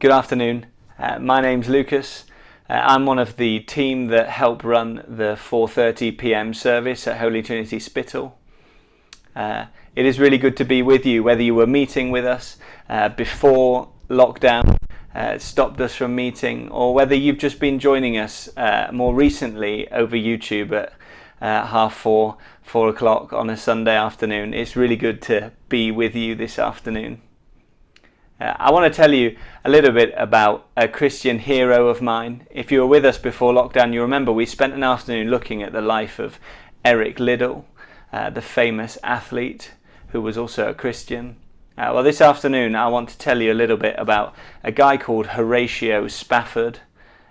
Good afternoon. My name's Lukas. I'm one of the team that help run the 4:30 p.m. service at Holy Trinity Spital. It is really good to be with you, whether you were meeting with us before lockdown stopped us from meeting, or whether you've just been joining us more recently over YouTube at 4:30, 4 o'clock on a Sunday afternoon. It's really good to be with you this afternoon. I want to tell you a little bit about a Christian hero of mine. If you were with us before lockdown, you remember we spent an afternoon looking at the life of Eric Liddell, the famous athlete who was also a Christian. Well, this afternoon I want to tell you a little bit about a guy called Horatio Spafford,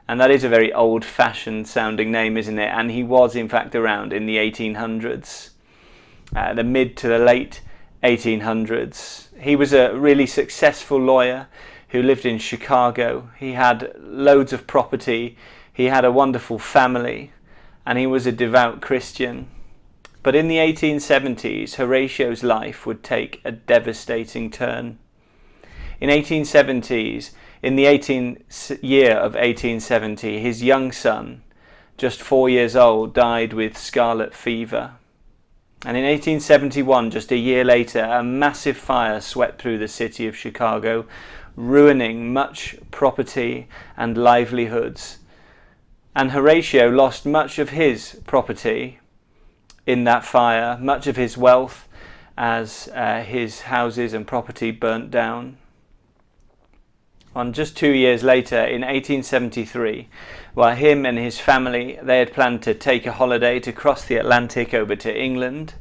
and that is a very old-fashioned sounding name, isn't it? And he was in fact around in the 1800s, the mid to the late 1800s. He was a really successful lawyer who lived in Chicago. He had loads of property, he had a wonderful family, and he was a devout Christian. But in the 1870s, Horatio's life would take a devastating turn. In the 18th year of 1870, his young son, just 4 years old, died with scarlet fever. And in 1871, just a year later, a massive fire swept through the city of Chicago, ruining much property and livelihoods. And Horatio lost much of his property in that fire, much of his wealth, as his houses and property burnt down. On just 2 years later, in 1873, while him and his family, they had planned to take a holiday to cross the Atlantic over to England,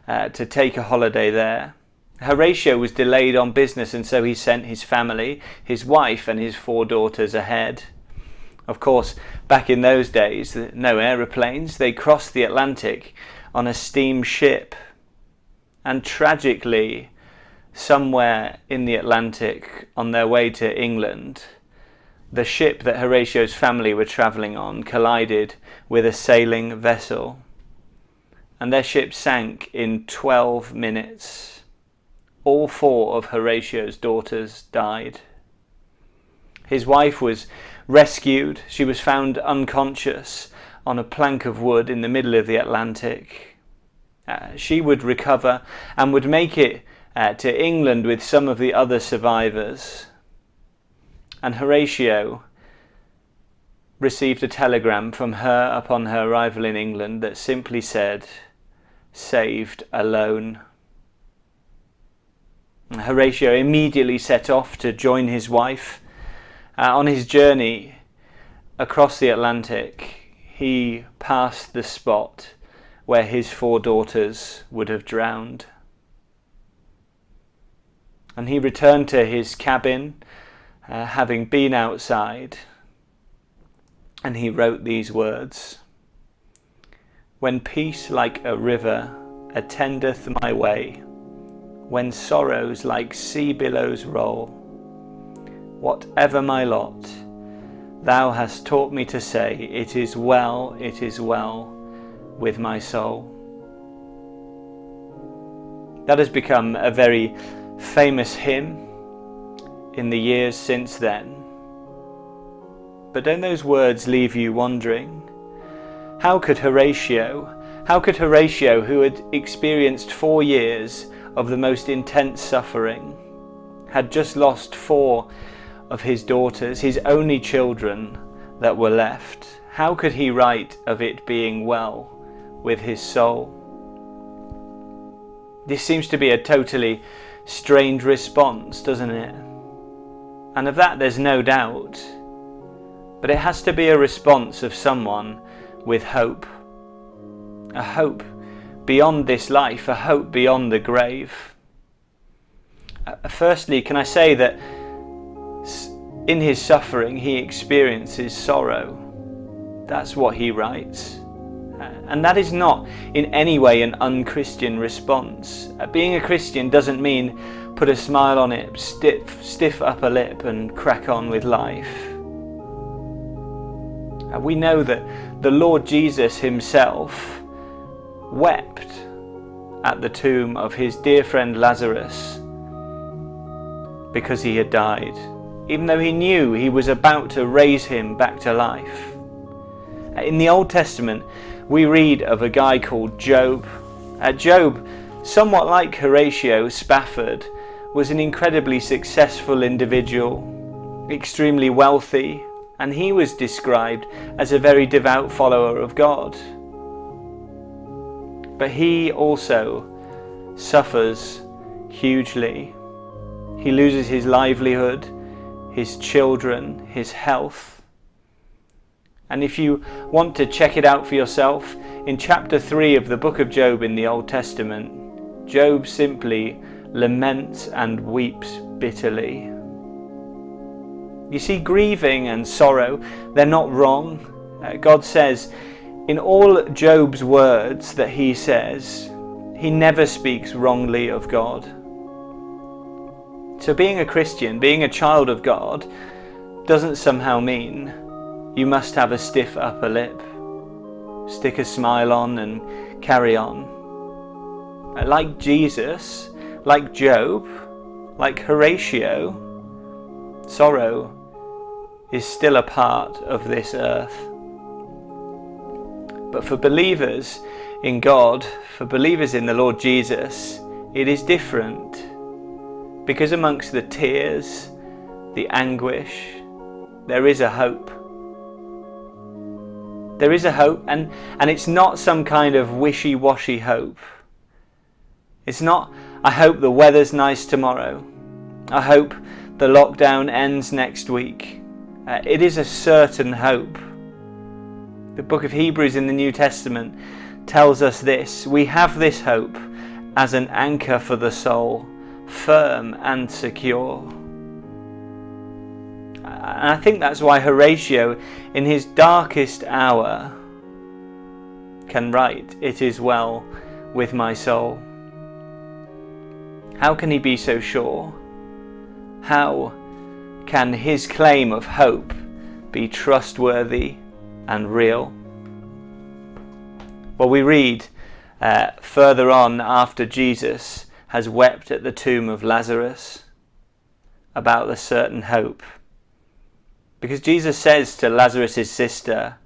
to take a holiday there. Horatio was delayed on business, and so he sent his family, his wife and his 4 daughters ahead. Of course, back in those days, no aeroplanes, they crossed the Atlantic on a steamship. And tragically, somewhere in the Atlantic on their way to England, the ship that Horatio's family were travelling on collided with a sailing vessel, and their ship sank in 12 minutes. All 4 of Horatio's daughters died. His wife was rescued. She was found unconscious on a plank of wood in the middle of the Atlantic. She would recover and would make it to England with some of the other survivors. And Horatio received a telegram from her upon her arrival in England that simply said, "Saved alone." Horatio immediately set off to join his wife. On his journey across the Atlantic, he passed the spot where his 4 daughters would have drowned. And he returned to his cabin, having been outside, and he wrote these words: "When peace like a river attendeth my way, when sorrows like sea billows roll, whatever my lot, thou hast taught me to say, it is well with my soul." That has become a very famous hymn in the years since then. But don't those words leave you wondering? How could Horatio, who had experienced 4 years of the most intense suffering, had just lost 4 of his daughters, his only children that were left, how could he write of it being well with his soul? This seems to be a totally strange response, doesn't it? And of that there's no doubt. But it has to be a response of someone with hope. A hope beyond this life, a hope beyond the grave. Firstly, can I say that in his suffering he experiences sorrow. That's what he writes. And that is not in any way an un-Christian response. Being a Christian doesn't mean put a smile on it, stiff upper lip and crack on with life. We know that the Lord Jesus himself wept at the tomb of his dear friend Lazarus because he had died. even though he knew he was about to raise him back to life. In the Old Testament, we read of a guy called Job. Job, somewhat like Horatio Spafford, was an incredibly successful individual, extremely wealthy, and he was described as a very devout follower of God. But he also suffers hugely. He loses his livelihood, his children, his health. And if you want to check it out for yourself, in chapter 3 of the book of Job in the Old Testament, Job simply laments and weeps bitterly. You see, grieving and sorrow, they're not wrong. God says, in all Job's words that he says, he never speaks wrongly of God. So being a Christian, being a child of God, doesn't somehow mean you must have a stiff upper lip, stick a smile on and carry on. Like Jesus, like Job, like Horatio, sorrow is still a part of this earth. But for believers in God, for believers in the Lord Jesus, it is different. Because amongst the tears, the anguish, there is a hope. There is a hope, and it's not some kind of wishy-washy hope. It's not, I hope the weather's nice tomorrow. I hope the lockdown ends next week. It is a certain hope. The book of Hebrews in the New Testament tells us this. We have this hope as an anchor for the soul, firm and secure. And I think that's why Horatio, in his darkest hour, can write, "It is well with my soul." How can he be so sure? How can his claim of hope be trustworthy and real? Well, we read further on, after Jesus has wept at the tomb of Lazarus, about the certain hope. Because Jesus says to Lazarus' sister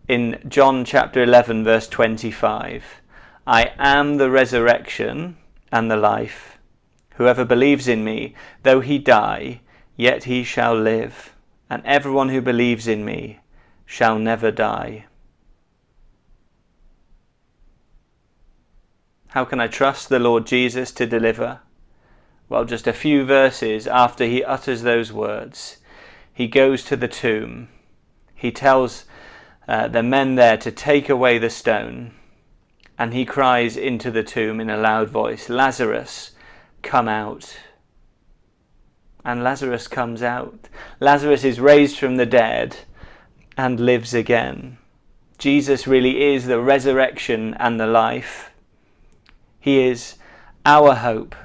in John chapter 11 verse 25, "I am the resurrection and the life. Whoever believes in me, though he die, yet he shall live. And everyone who believes in me shall never die." How can I trust the Lord Jesus to deliver? Well, just a few verses after he utters those words, he goes to the tomb. He tells the men there to take away the stone, and he cries into the tomb in a loud voice, "Lazarus, come out." And Lazarus comes out. Lazarus is raised from the dead and lives again. Jesus really is the resurrection and the life. He is our hope,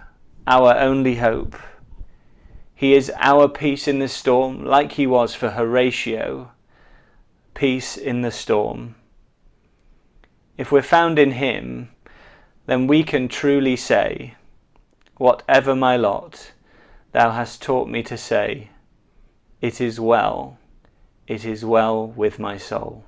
our only hope. He is our peace in the storm, like he was for Horatio, peace in the storm. If we're found in him, then we can truly say, "Whatever my lot, thou hast taught me to say, it is well with my soul."